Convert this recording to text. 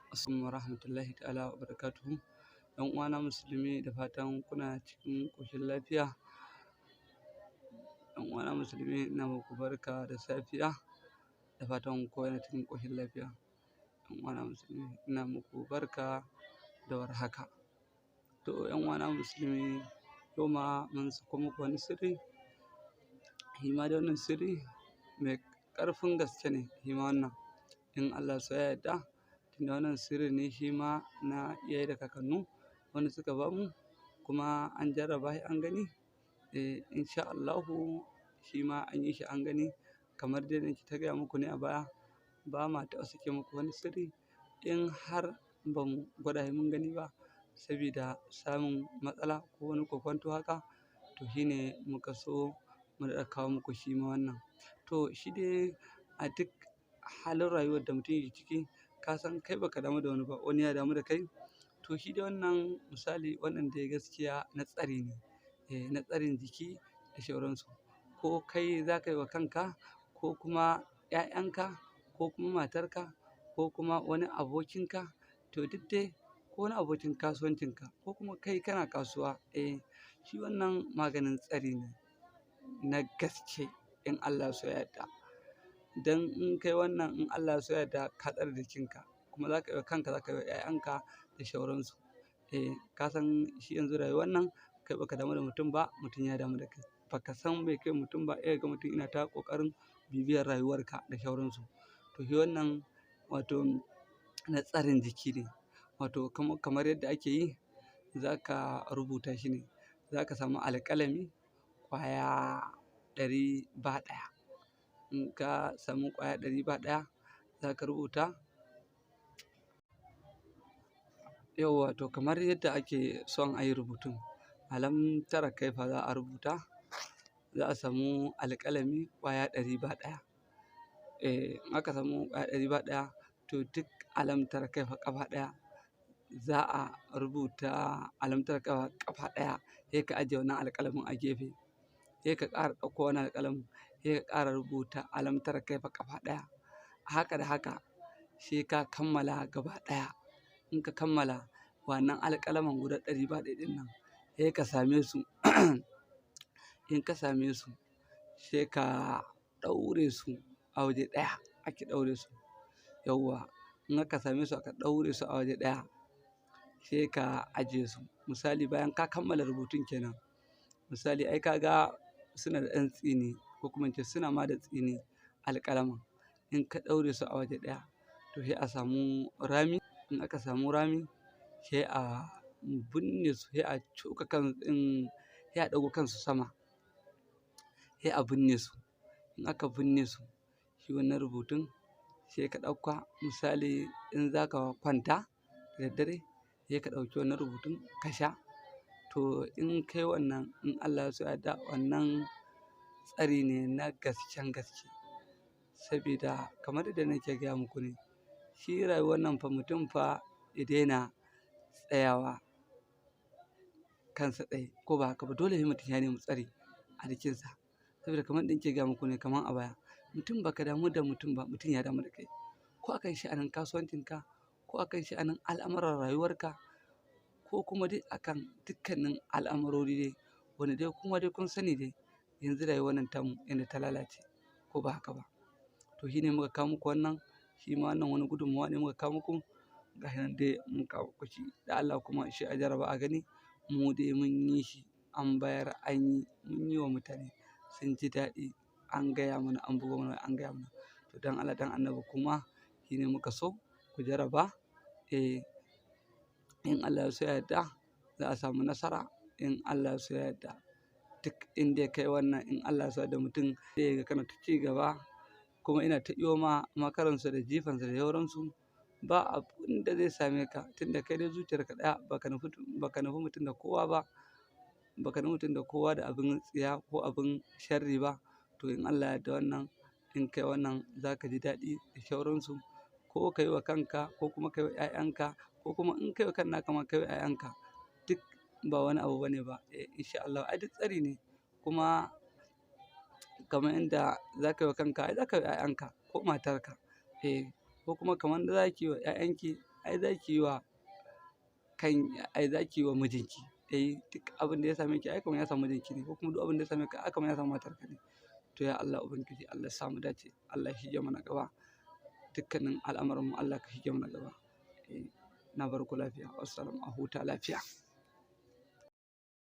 Assalamu warahmatullahi ta'ala wa barakatuhu. ‘Yan uwana musulmi da fatan kuna cikin ƙoshin lafiya. ‘Yan uwana musulmi ina muku barka da safiya da fatan kowa yana cikin ƙoshin lafiya. ‘Yan uwana musulmi ina muku barka da warhaka. To ‘yan uwana musulmi yau ma mun sako muku wani sirri. Shima dai wannan sirri mai ƙarfin gaske ne shima wannan in Allah so ya yarda. Tunda wannan sirri ne shima na iyaye da kakannu wanda suka bamu kuma an jarraba shi an gani. Insha Allahu shima an yi shi an gani kamar dai nake ta gaya muku ne a baya. Ba ma taɓa sake muku wani sirri in har ba mu gwada shi mun gani ba sabida samun matsala ko wani kokwanto haka. To shine muka so mu daɗa kawo muku shima wannan. To shi dai a duk halin rayuwar da mutum yake ciki ka san kai baka damu da wani ba, wani ya damu da kai. To shi dai wannan misali wannan dai gaskiya na tsari ne, na tsarin jiki da shauransu. Ko kai za ka yi wa kanka ko kuma ‘ya'yanka ko kuma matarka ko kuma wani abokinka. To duk dai ko wani abokin kasuwancinka ko kuma kai kana kasuwa. Shi wannan maganin tsari ne na gaske in Allah so ya yarda. Dan in kai wannan in Allah so ya yarda ka tsare jikinka kuma za ka yi wa kanka za ka yi wa ‘ya'yanka da shauransu. Ka san shi yanzu rayuwar nan kai baka damu da mutum ba, mutum ya damu da kai. Baka san me kai mutum ba, sai ka ga mutum yana ta ƙoƙarin bibiyar rayuwarka da shauransu. To shi wannan wato na tsarin jiki ne. Wato kamar yadda ake yi za ka rubuta shi ne. Za ka samu alƙalami ƙwaya 100 ba 1. In ka samu ƙwaya 100 ba 1 za ka rubuta. Yauwa to kamar yadda ake son a yi rubutun. Alam tara kaifa za a rubuta. Za a samu alƙalami ƙwaya 100 ba 1. In aka samu ƙwaya 100 ba 1 to duk alam tara kaifa ƙafa ɗaya za a rubuta alam tara kaifa ƙafa ɗaya. Sai ka ajiye wannan alƙalamin a gefe. Sai ka ƙara ɗauko wani alƙalamin sai ka ƙara rubuta alam tara kaifa ƙafa ɗaya. Haka da haka sai ka kammala gaba ɗaya. In ka kammala wannan alƙalaman guda 100 ba 1 ɗin nan sai ka same su. In ka same su sai ka ɗaure su a waje ɗaya ake ɗaure su. Yauwa in aka same su aka ɗaure su a waje ɗaya sai ka ajiye su. Misali bayan ka kammala rubutun kenan. Misali ai ka ga suna da ɗan tsini ko kuma in ce suna ma da tsini alƙalaman. In ka ɗaure su a waje ɗaya to sai a samu rami. In aka samu rami sai a binne su sai a cuƙa kan sai a ɗago kansu sama. Sai a binne su. In aka binne su shi wannan rubutun sai ka ɗauka misali in za ka kwanta da daddare sai ka ɗauki wannan rubutun ka sha. To in kai wannan in Allah ya so ya yarda wannan tsari ne na gasken gaske. Sabida kamar yadda nake gaya muku ne shi rayuwar nan fa mutum fa ya daina tsayawa kansa tsaye ko ba haka ba. Dole sai mutum ya nemi tsari a jikinsa. Sabida kamar yadda nake gaya muku ne kamar a baya. Mutum baka damu da mutum ba, mutum ya damu da kai. Ko akan sha'anin kasuwancinka ko akan sha'anin al'amuran rayuwarka ko kuma dai akan dukkanin al'amurori dai wanda dai kuma dai kun sani dai yanzu rayuwar nan tamu yanda ta lalace ko ba haka ba. To shi ne muka kawo muku wannan. Shi ma wannan wani gudunmawa ne muka kawo muku. Gashi nan dai mun kawo muku shi da Allah kuma shi a jarraba a gani. Mu dai mun yi shi an bayar an yi mun yi wa mutane sun ji daɗi. An gaya mana an bugo mana an gaya mana. To don Allah don Annabi kuma shi ne muka so ku jarraba. In Allah ya so ya yarda za a samu nasara. In Allah ya so ya yarda duk inda kai wannan in Allah ya so ya yarda mutum zai ga kana ta ci gaba kuma ina ta iyo ma makaransu da jifansu da sauransu. Ba abun da zai same ka tunda kai dai zuciyarka ɗaya baka nufi mutum da kowa ba. Baka nufi mutum da kowa da abin tsiya ko abin sharri ba. To in Allah ya yarda wannan in kai wannan za ka ji daɗi da shauransu. Ko ka yi wa kanka ko kuma ka yi wa ‘ya'yanka ko kuma in kai wa kan naka ma ka yi wa ‘ya'yanka duk ba wani abu bane ba. Insha Allahu ai duk tsari ne kuma kamar yadda za ka yi wa kanka ai za ka yi wa ‘ya'yanka ko matarka. Ko kuma kamar da za ki yi wa ‘ya'yanki ai zaki yi wa mijinki. Duk abin da ya same ki ai kamar ya samu mijinki ne, ko kuma duk abin da ya same ka ai kamar ya samu matarka ne. To ya Allah Ubangiji, Allah sa mu dace, Allah ya shige mana gaba, dukkanin al'amuranmu Allah ka shige mana gaba. Na bar ku lafiya, wassalam, a huta lafiya.